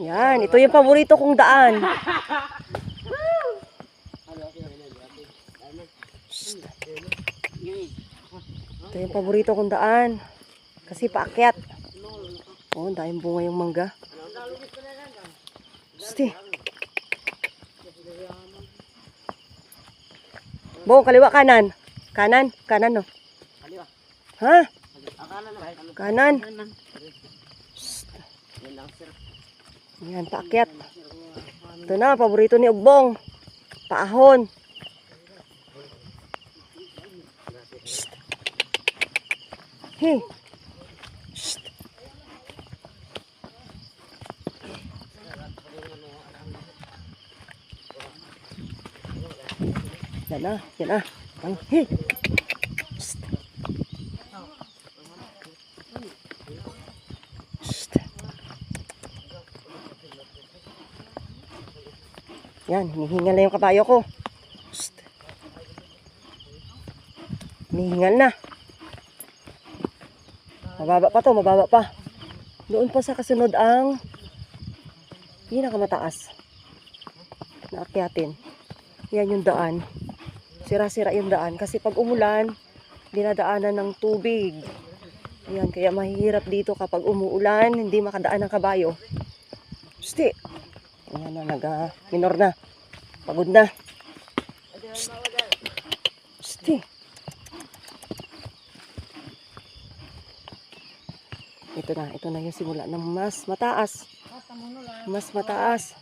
Yan, ito yung paborito kong daan. Shhh. Ito yung paborito kong daan. Kasi paakyat. Oh, dahil bunga yung mangga. Shhh. Bong, kaliwa kanan. Kanan, kanan no. Ha? Kanan. Shhh. Yan, paakyat. Ito na, paborito ni Ugbong. Paahon. Shhh. Hey. Shhh. Yan na, yan na. Hey. Shhh. Shhh. Yan, hinihingal na yung kabayo ko. Shhh. Hinihingal na. Mababa pa to, mababa pa. Doon pa sa kasunod ang pinakamataas na akyatin. Yan yung daan. Sira-sira yung daan. Kasi pag umulan, dinadaanan ng tubig. Yan, kaya mahirap dito kapag umuulan, hindi makadaan ng kabayo. Shhh. Ayan na, minor na. Pagod na. Shhh. Ito na yung simula ng mas mataas. Mas mataas.